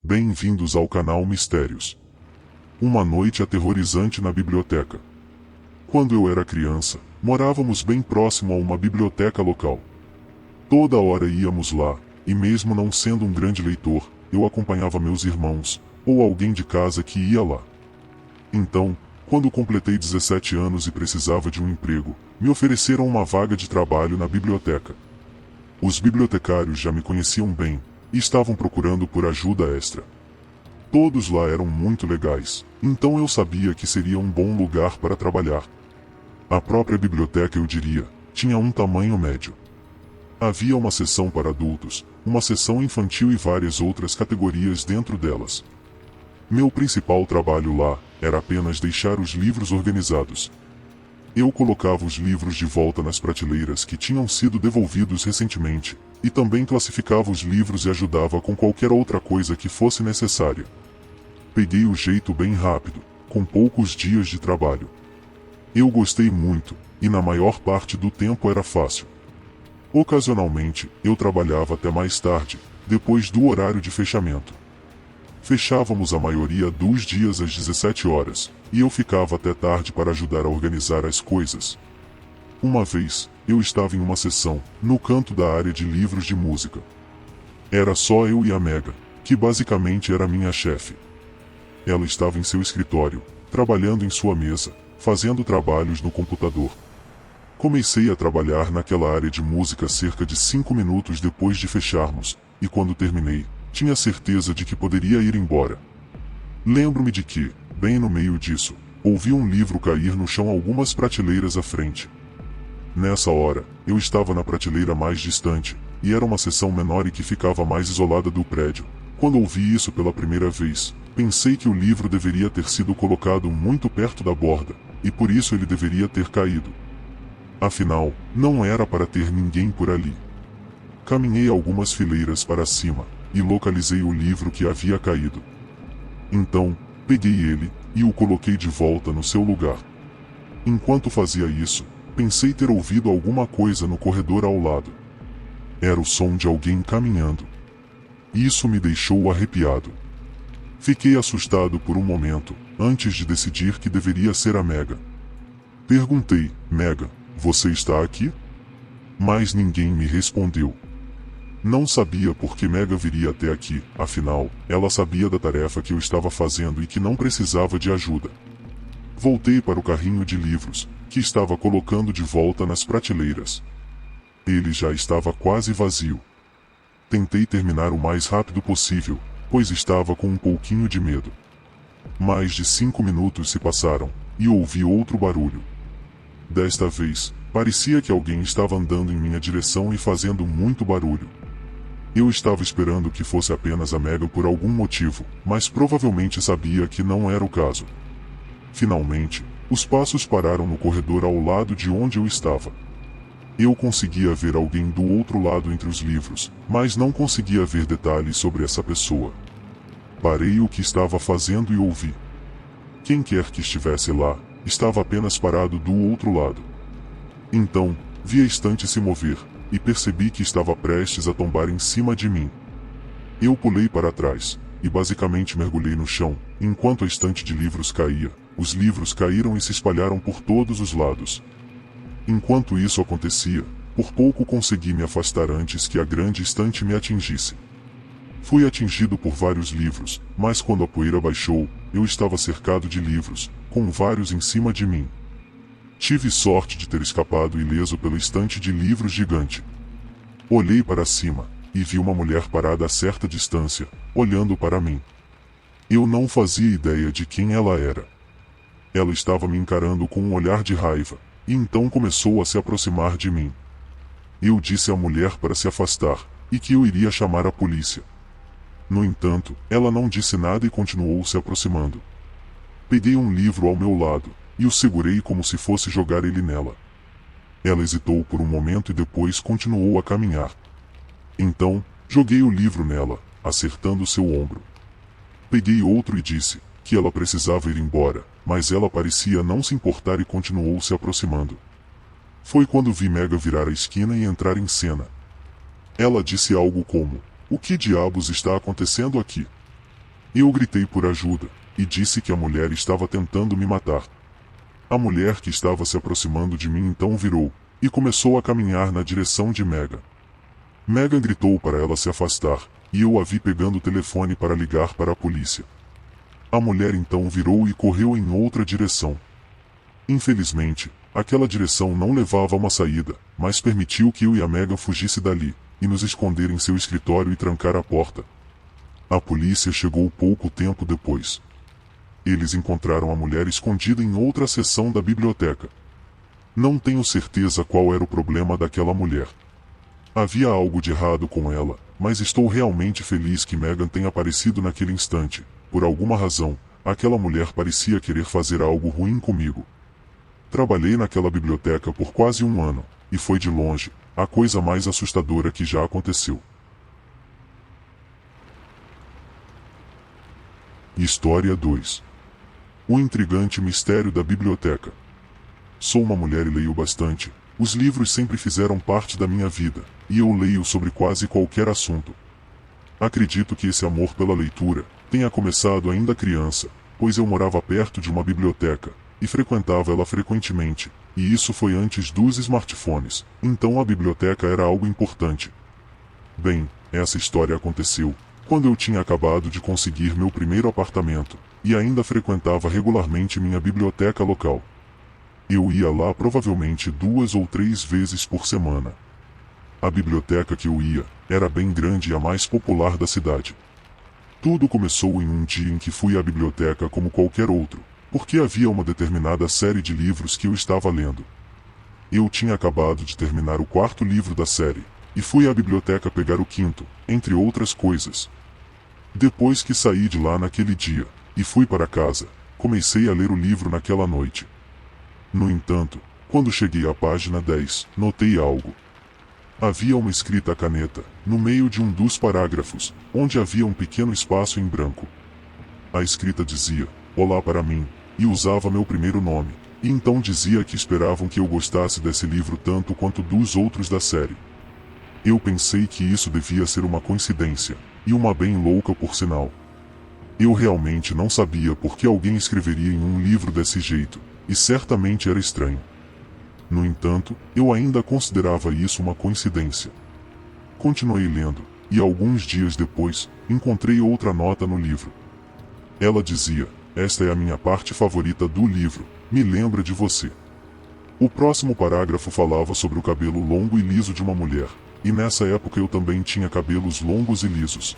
Bem-vindos ao canal Mistérios. Uma noite aterrorizante na biblioteca. Quando eu era criança, morávamos bem próximo a uma biblioteca local. Toda hora íamos lá, e mesmo não sendo um grande leitor, eu acompanhava meus irmãos, ou alguém de casa que ia lá. Então, quando completei 17 anos e precisava de um emprego, me ofereceram uma vaga de trabalho na biblioteca. Os bibliotecários já me conheciam bem, e estavam procurando por ajuda extra. Todos lá eram muito legais, então eu sabia que seria um bom lugar para trabalhar. A própria biblioteca, eu diria, tinha um tamanho médio. Havia uma seção para adultos, uma seção infantil e várias outras categorias dentro delas. Meu principal trabalho lá era apenas deixar os livros organizados. Eu colocava os livros de volta nas prateleiras que tinham sido devolvidos recentemente, e também classificava os livros e ajudava com qualquer outra coisa que fosse necessária. Peguei o jeito bem rápido, com poucos dias de trabalho. Eu gostei muito, e na maior parte do tempo era fácil. Ocasionalmente, eu trabalhava até mais tarde, depois do horário de fechamento. Fechávamos a maioria dos dias às 17 horas, e eu ficava até tarde para ajudar a organizar as coisas. Uma vez, eu estava em uma sessão, no canto da área de livros de música. Era só eu e a Mega, que basicamente era minha chefe. Ela estava em seu escritório, trabalhando em sua mesa, fazendo trabalhos no computador. Comecei a trabalhar naquela área de música cerca de 5 minutos depois de fecharmos, e quando terminei, tinha certeza de que poderia ir embora. Lembro-me de que, bem no meio disso, ouvi um livro cair no chão algumas prateleiras à frente. Nessa hora, eu estava na prateleira mais distante, e era uma seção menor e que ficava mais isolada do prédio. Quando ouvi isso pela primeira vez, pensei que o livro deveria ter sido colocado muito perto da borda, e por isso ele deveria ter caído. Afinal, não era para ter ninguém por ali. Caminhei algumas fileiras para cima, e localizei o livro que havia caído. Então, peguei ele, e o coloquei de volta no seu lugar. Enquanto fazia isso, pensei ter ouvido alguma coisa no corredor ao lado. Era o som de alguém caminhando. Isso me deixou arrepiado. Fiquei assustado por um momento, antes de decidir que deveria ser a Mega. Perguntei, Mega, você está aqui? Mas ninguém me respondeu. Não sabia por que Mega viria até aqui, afinal, ela sabia da tarefa que eu estava fazendo e que não precisava de ajuda. Voltei para o carrinho de livros, que estava colocando de volta nas prateleiras. Ele já estava quase vazio. Tentei terminar o mais rápido possível, pois estava com um pouquinho de medo. Mais de 5 minutos se passaram, e ouvi outro barulho. Desta vez, parecia que alguém estava andando em minha direção e fazendo muito barulho. Eu estava esperando que fosse apenas a Mega por algum motivo, mas provavelmente sabia que não era o caso. Finalmente, os passos pararam no corredor ao lado de onde eu estava. Eu conseguia ver alguém do outro lado entre os livros, mas não conseguia ver detalhes sobre essa pessoa. Parei o que estava fazendo e ouvi. Quem quer que estivesse lá, estava apenas parado do outro lado. Então, vi a estante se mover, e percebi que estava prestes a tombar em cima de mim. Eu pulei para trás, e basicamente mergulhei no chão, enquanto a estante de livros caía. Os livros caíram e se espalharam por todos os lados. Enquanto isso acontecia, por pouco consegui me afastar antes que a grande estante me atingisse. Fui atingido por vários livros, mas quando a poeira baixou, eu estava cercado de livros, com vários em cima de mim. Tive sorte de ter escapado ileso pela estante de livros gigante. Olhei para cima, e vi uma mulher parada a certa distância, olhando para mim. Eu não fazia ideia de quem ela era. Ela estava me encarando com um olhar de raiva, e então começou a se aproximar de mim. Eu disse à mulher para se afastar, e que eu iria chamar a polícia. No entanto, ela não disse nada e continuou se aproximando. Peguei um livro ao meu lado, e o segurei como se fosse jogar ele nela. Ela hesitou por um momento e depois continuou a caminhar. Então, joguei o livro nela, acertando seu ombro. Peguei outro e disse que ela precisava ir embora, mas ela parecia não se importar e continuou se aproximando. Foi quando vi Mega virar a esquina e entrar em cena. Ela disse algo como: "O que diabos está acontecendo aqui?" Eu gritei por ajuda, e disse que a mulher estava tentando me matar. A mulher que estava se aproximando de mim então virou, e começou a caminhar na direção de Megan. Megan gritou para ela se afastar, e eu a vi pegando o telefone para ligar para a polícia. A mulher então virou e correu em outra direção. Infelizmente, aquela direção não levava a uma saída, mas permitiu que eu e a Megan fugisse dali, e nos esconder em seu escritório e trancar a porta. A polícia chegou pouco tempo depois. Eles encontraram a mulher escondida em outra seção da biblioteca. Não tenho certeza qual era o problema daquela mulher. Havia algo de errado com ela, mas estou realmente feliz que Megan tenha aparecido naquele instante. Por alguma razão, aquela mulher parecia querer fazer algo ruim comigo. Trabalhei naquela biblioteca por quase um ano, e foi de longe a coisa mais assustadora que já aconteceu. História 2. O intrigante mistério da biblioteca. Sou uma mulher e leio bastante. Os livros sempre fizeram parte da minha vida, e eu leio sobre quase qualquer assunto. Acredito que esse amor pela leitura tenha começado ainda criança, pois eu morava perto de uma biblioteca, e frequentava ela frequentemente, e isso foi antes dos smartphones, então a biblioteca era algo importante. Bem, essa história aconteceu quando eu tinha acabado de conseguir meu primeiro apartamento, e ainda frequentava regularmente minha biblioteca local. Eu ia lá provavelmente 2 ou 3 vezes por semana. A biblioteca que eu ia era bem grande e a mais popular da cidade. Tudo começou em um dia em que fui à biblioteca como qualquer outro, porque havia uma determinada série de livros que eu estava lendo. Eu tinha acabado de terminar o 4º livro da série, e fui à biblioteca pegar o 5º, entre outras coisas. Depois que saí de lá naquele dia, e fui para casa, comecei a ler o livro naquela noite. No entanto, quando cheguei à página 10, notei algo. Havia uma escrita à caneta, no meio de um dos parágrafos, onde havia um pequeno espaço em branco. A escrita dizia, "Olá" para mim, e usava meu primeiro nome, e então dizia que esperavam que eu gostasse desse livro tanto quanto dos outros da série. Eu pensei que isso devia ser uma coincidência, e uma bem louca por sinal. Eu realmente não sabia por que alguém escreveria em um livro desse jeito, e certamente era estranho. No entanto, eu ainda considerava isso uma coincidência. Continuei lendo, e alguns dias depois, encontrei outra nota no livro. Ela dizia, "Esta é a minha parte favorita do livro, me lembra de você." O próximo parágrafo falava sobre o cabelo longo e liso de uma mulher, e nessa época eu também tinha cabelos longos e lisos.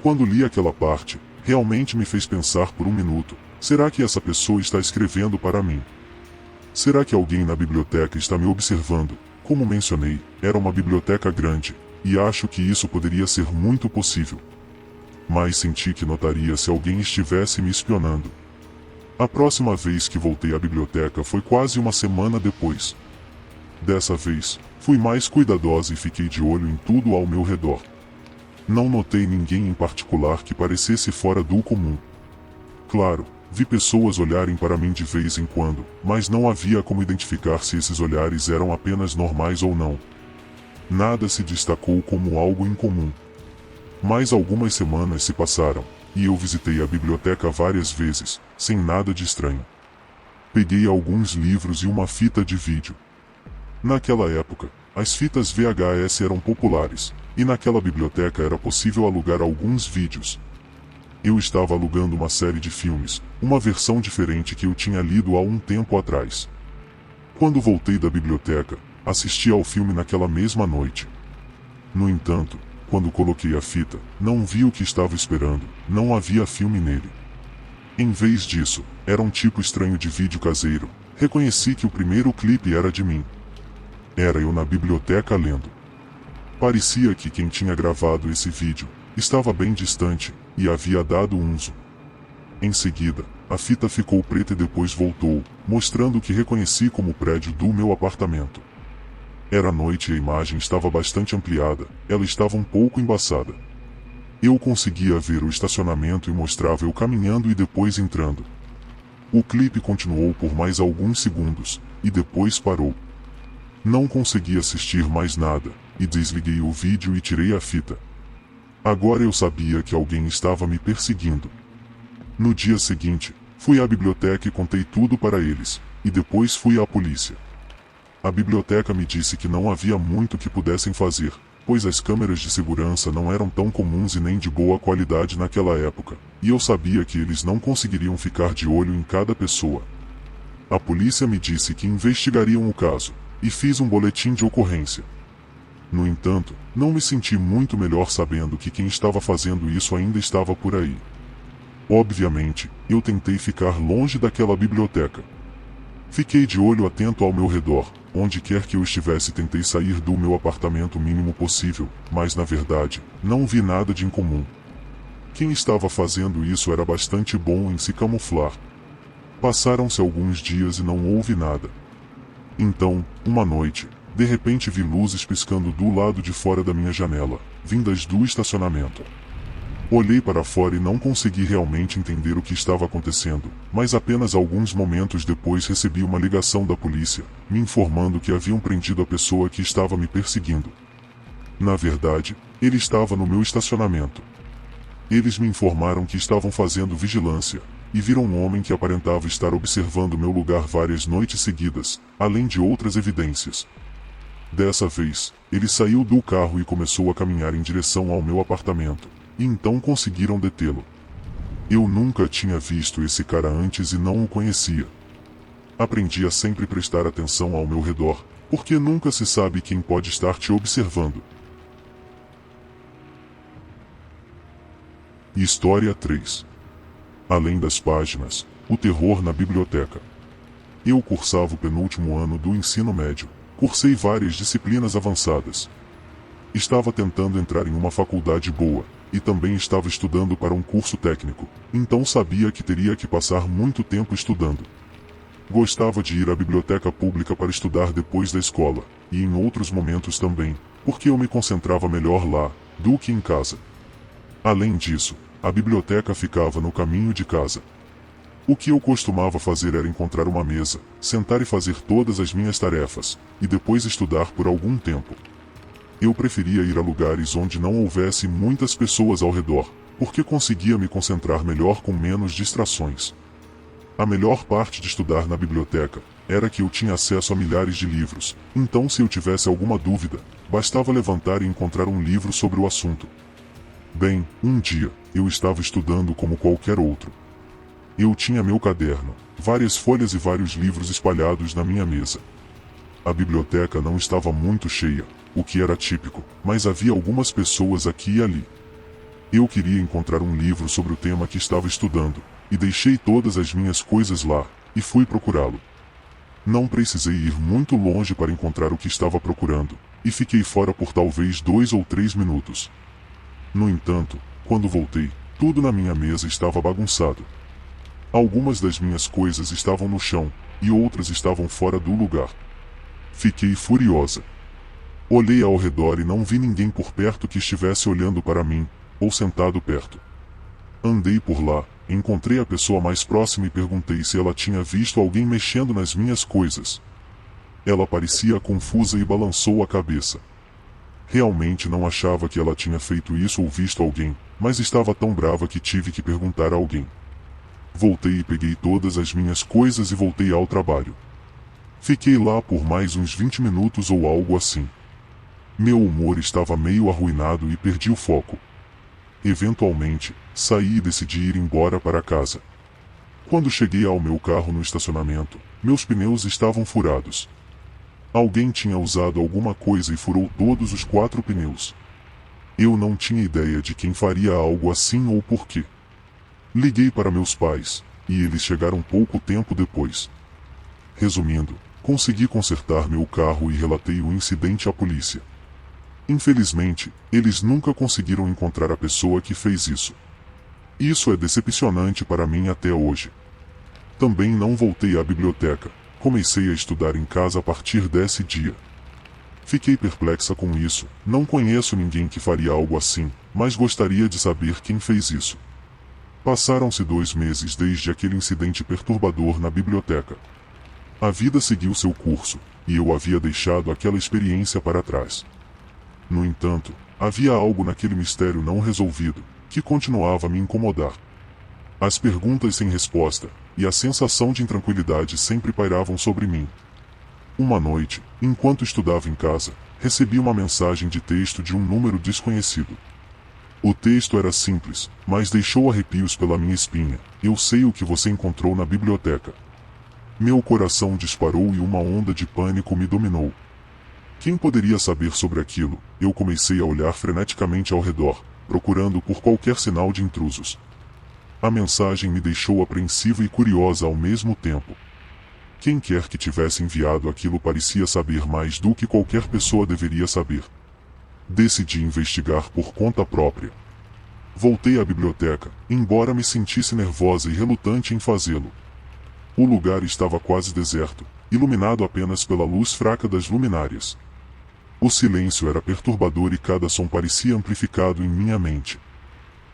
Quando li aquela parte, realmente me fez pensar por um minuto, será que essa pessoa está escrevendo para mim? Será que alguém na biblioteca está me observando? Como mencionei, era uma biblioteca grande, e acho que isso poderia ser muito possível. Mas senti que notaria se alguém estivesse me espionando. A próxima vez que voltei à biblioteca foi quase uma semana depois. Dessa vez, fui mais cuidadosa e fiquei de olho em tudo ao meu redor. Não notei ninguém em particular que parecesse fora do comum. Claro, vi pessoas olharem para mim de vez em quando, mas não havia como identificar se esses olhares eram apenas normais ou não. Nada se destacou como algo incomum. Mais algumas semanas se passaram, e eu visitei a biblioteca várias vezes, sem nada de estranho. Peguei alguns livros e uma fita de vídeo. Naquela época, as fitas VHS eram populares, e naquela biblioteca era possível alugar alguns vídeos. Eu estava alugando uma série de filmes, uma versão diferente que eu tinha lido há um tempo atrás. Quando voltei da biblioteca, assisti ao filme naquela mesma noite. No entanto, quando coloquei a fita, não vi o que estava esperando, não havia filme nele. Em vez disso, era um tipo estranho de vídeo caseiro. Reconheci que o primeiro clipe era de mim. Era eu na biblioteca lendo. Parecia que quem tinha gravado esse vídeo estava bem distante, e havia dado um zoom. Em seguida, a fita ficou preta e depois voltou, mostrando o que reconheci como o prédio do meu apartamento. Era noite e a imagem estava bastante ampliada, ela estava um pouco embaçada. Eu conseguia ver o estacionamento e mostrava eu caminhando e depois entrando. O clipe continuou por mais alguns segundos, e depois parou. Não consegui assistir mais nada, e desliguei o vídeo e tirei a fita. Agora eu sabia que alguém estava me perseguindo. No dia seguinte, fui à biblioteca e contei tudo para eles, e depois fui à polícia. A biblioteca me disse que não havia muito que pudessem fazer, pois as câmeras de segurança não eram tão comuns e nem de boa qualidade naquela época, e eu sabia que eles não conseguiriam ficar de olho em cada pessoa. A polícia me disse que investigariam o caso, e fiz um boletim de ocorrência. No entanto, não me senti muito melhor sabendo que quem estava fazendo isso ainda estava por aí. Obviamente, eu tentei ficar longe daquela biblioteca. Fiquei de olho atento ao meu redor, onde quer que eu estivesse tentei sair do meu apartamento o mínimo possível, mas na verdade, não vi nada de incomum. Quem estava fazendo isso era bastante bom em se camuflar. Passaram-se alguns dias e não houve nada. Então, uma noite, de repente vi luzes piscando do lado de fora da minha janela, vindas do estacionamento. Olhei para fora e não consegui realmente entender o que estava acontecendo, mas apenas alguns momentos depois recebi uma ligação da polícia, me informando que haviam prendido a pessoa que estava me perseguindo. Na verdade, ele estava no meu estacionamento. Eles me informaram que estavam fazendo vigilância, e viram um homem que aparentava estar observando meu lugar várias noites seguidas, além de outras evidências. Dessa vez, ele saiu do carro e começou a caminhar em direção ao meu apartamento, e então conseguiram detê-lo. Eu nunca tinha visto esse cara antes e não o conhecia. Aprendi a sempre prestar atenção ao meu redor, porque nunca se sabe quem pode estar te observando. História 3. Além das páginas, o terror na biblioteca. Eu cursava o penúltimo ano do ensino médio. Cursei várias disciplinas avançadas. Estava tentando entrar em uma faculdade boa, e também estava estudando para um curso técnico, então sabia que teria que passar muito tempo estudando. Gostava de ir à biblioteca pública para estudar depois da escola, e em outros momentos também, porque eu me concentrava melhor lá, do que em casa. Além disso, a biblioteca ficava no caminho de casa. O que eu costumava fazer era encontrar uma mesa, sentar e fazer todas as minhas tarefas, e depois estudar por algum tempo. Eu preferia ir a lugares onde não houvesse muitas pessoas ao redor, porque conseguia me concentrar melhor com menos distrações. A melhor parte de estudar na biblioteca era que eu tinha acesso a milhares de livros, então se eu tivesse alguma dúvida, bastava levantar e encontrar um livro sobre o assunto. Bem, um dia, eu estava estudando como qualquer outro. Eu tinha meu caderno, várias folhas e vários livros espalhados na minha mesa. A biblioteca não estava muito cheia, o que era típico, mas havia algumas pessoas aqui e ali. Eu queria encontrar um livro sobre o tema que estava estudando, e deixei todas as minhas coisas lá, e fui procurá-lo. Não precisei ir muito longe para encontrar o que estava procurando, e fiquei fora por talvez 2 ou 3 minutos. No entanto, quando voltei, tudo na minha mesa estava bagunçado. Algumas das minhas coisas estavam no chão, e outras estavam fora do lugar. Fiquei furiosa. Olhei ao redor e não vi ninguém por perto que estivesse olhando para mim, ou sentado perto. Andei por lá, encontrei a pessoa mais próxima e perguntei se ela tinha visto alguém mexendo nas minhas coisas. Ela parecia confusa e balançou a cabeça. Realmente não achava que ela tinha feito isso ou visto alguém, mas estava tão brava que tive que perguntar a alguém. Voltei e peguei todas as minhas coisas e voltei ao trabalho. Fiquei lá por mais uns 20 minutos ou algo assim. Meu humor estava meio arruinado e perdi o foco. Eventualmente, saí e decidi ir embora para casa. Quando cheguei ao meu carro no estacionamento, meus pneus estavam furados. Alguém tinha usado alguma coisa e furou todos os 4 pneus. Eu não tinha ideia de quem faria algo assim ou por quê. Liguei para meus pais, e eles chegaram pouco tempo depois. Resumindo, consegui consertar meu carro e relatei o incidente à polícia. Infelizmente, eles nunca conseguiram encontrar a pessoa que fez isso. Isso é decepcionante para mim até hoje. Também não voltei à biblioteca, comecei a estudar em casa a partir desse dia. Fiquei perplexa com isso, não conheço ninguém que faria algo assim, mas gostaria de saber quem fez isso. Passaram-se 2 meses desde aquele incidente perturbador na biblioteca. A vida seguiu seu curso, e eu havia deixado aquela experiência para trás. No entanto, havia algo naquele mistério não resolvido, que continuava a me incomodar. As perguntas sem resposta, e a sensação de intranquilidade sempre pairavam sobre mim. Uma noite, enquanto estudava em casa, recebi uma mensagem de texto de um número desconhecido. O texto era simples, mas deixou arrepios pela minha espinha. Eu sei o que você encontrou na biblioteca. Meu coração disparou e uma onda de pânico me dominou. Quem poderia saber sobre aquilo? Eu comecei a olhar freneticamente ao redor, procurando por qualquer sinal de intrusos. A mensagem me deixou apreensiva e curiosa ao mesmo tempo. Quem quer que tivesse enviado aquilo parecia saber mais do que qualquer pessoa deveria saber. Decidi investigar por conta própria. Voltei à biblioteca, embora me sentisse nervosa e relutante em fazê-lo. O lugar estava quase deserto, iluminado apenas pela luz fraca das luminárias. O silêncio era perturbador e cada som parecia amplificado em minha mente.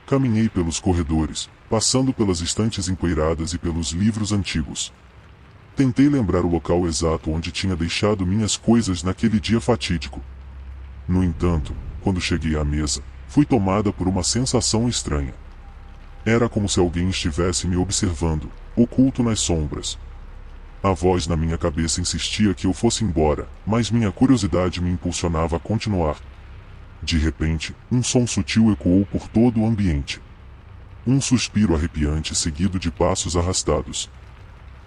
Caminhei pelos corredores, passando pelas estantes empoeiradas e pelos livros antigos. Tentei lembrar o local exato onde tinha deixado minhas coisas naquele dia fatídico. No entanto, quando cheguei à mesa, fui tomada por uma sensação estranha. Era como se alguém estivesse me observando, oculto nas sombras. A voz na minha cabeça insistia que eu fosse embora, mas minha curiosidade me impulsionava a continuar. De repente, um som sutil ecoou por todo o ambiente. Um suspiro arrepiante seguido de passos arrastados.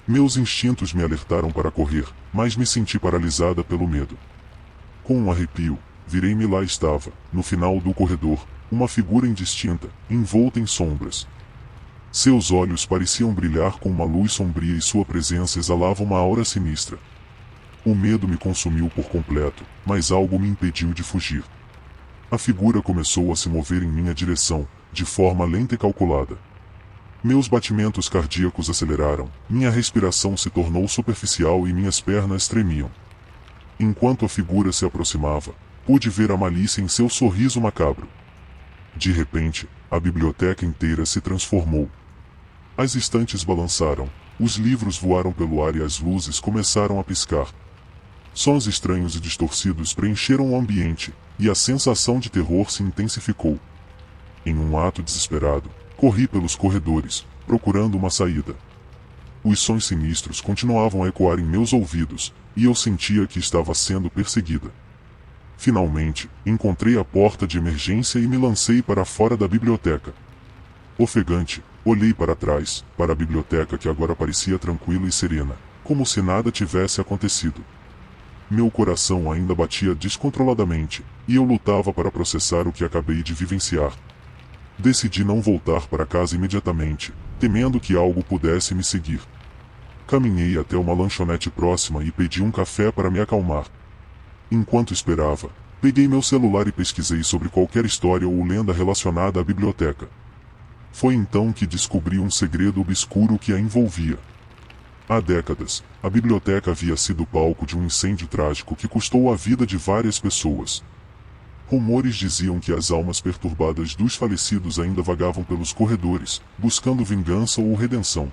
Meus instintos me alertaram para correr, mas me senti paralisada pelo medo. Com um arrepio, virei-me e lá estava, no final do corredor, uma figura indistinta, envolta em sombras. Seus olhos pareciam brilhar com uma luz sombria e sua presença exalava uma aura sinistra. O medo me consumiu por completo, mas algo me impediu de fugir. A figura começou a se mover em minha direção, de forma lenta e calculada. Meus batimentos cardíacos aceleraram, minha respiração se tornou superficial e minhas pernas tremiam. Enquanto a figura se aproximava, pude ver a malícia em seu sorriso macabro. De repente, a biblioteca inteira se transformou. As estantes balançaram, os livros voaram pelo ar e as luzes começaram a piscar. Sons estranhos e distorcidos preencheram o ambiente, e a sensação de terror se intensificou. Em um ato desesperado, corri pelos corredores, procurando uma saída. Os sons sinistros continuavam a ecoar em meus ouvidos, e eu sentia que estava sendo perseguida. Finalmente, encontrei a porta de emergência e me lancei para fora da biblioteca. Ofegante, olhei para trás, para a biblioteca que agora parecia tranquila e serena, como se nada tivesse acontecido. Meu coração ainda batia descontroladamente, e eu lutava para processar o que acabei de vivenciar. Decidi não voltar para casa imediatamente, temendo que algo pudesse me seguir. Caminhei até uma lanchonete próxima e pedi um café para me acalmar. Enquanto esperava, peguei meu celular e pesquisei sobre qualquer história ou lenda relacionada à biblioteca. Foi então que descobri um segredo obscuro que a envolvia. Há décadas, a biblioteca havia sido palco de um incêndio trágico que custou a vida de várias pessoas. Rumores diziam que as almas perturbadas dos falecidos ainda vagavam pelos corredores, buscando vingança ou redenção.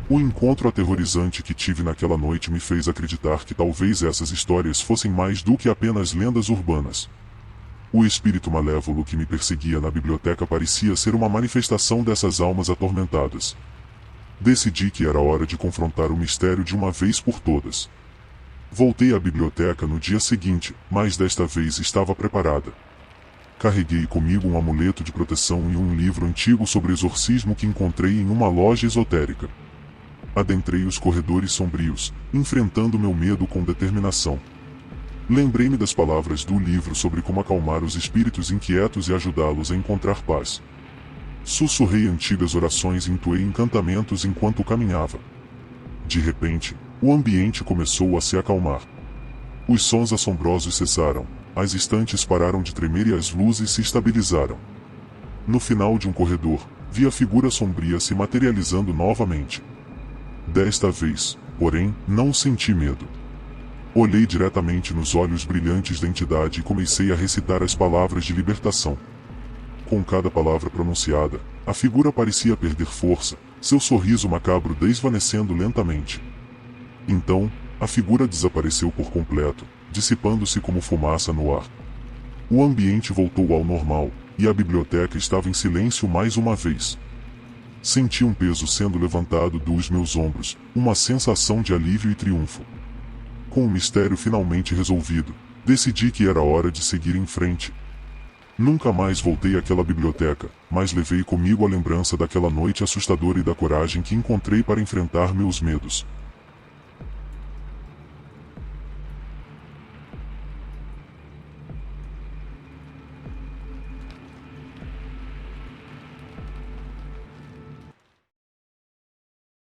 O encontro aterrorizante que tive naquela noite me fez acreditar que talvez essas histórias fossem mais do que apenas lendas urbanas. O espírito malévolo que me perseguia na biblioteca parecia ser uma manifestação dessas almas atormentadas. Decidi que era hora de confrontar o mistério de uma vez por todas. Voltei à biblioteca no dia seguinte, mas desta vez estava preparada. Carreguei comigo um amuleto de proteção e um livro antigo sobre exorcismo que encontrei em uma loja esotérica. Adentrei os corredores sombrios, enfrentando meu medo com determinação. Lembrei-me das palavras do livro sobre como acalmar os espíritos inquietos e ajudá-los a encontrar paz. Sussurrei antigas orações e entoei encantamentos enquanto caminhava. De repente, o ambiente começou a se acalmar. Os sons assombrosos cessaram, as estantes pararam de tremer e as luzes se estabilizaram. No final de um corredor, vi a figura sombria se materializando novamente. Desta vez, porém, não senti medo. Olhei diretamente nos olhos brilhantes da entidade e comecei a recitar as palavras de libertação. Com cada palavra pronunciada, a figura parecia perder força, seu sorriso macabro desvanecendo lentamente. Então, a figura desapareceu por completo, dissipando-se como fumaça no ar. O ambiente voltou ao normal, e a biblioteca estava em silêncio mais uma vez. Senti um peso sendo levantado dos meus ombros, uma sensação de alívio e triunfo. Com o mistério finalmente resolvido, decidi que era hora de seguir em frente. Nunca mais voltei àquela biblioteca, mas levei comigo a lembrança daquela noite assustadora e da coragem que encontrei para enfrentar meus medos.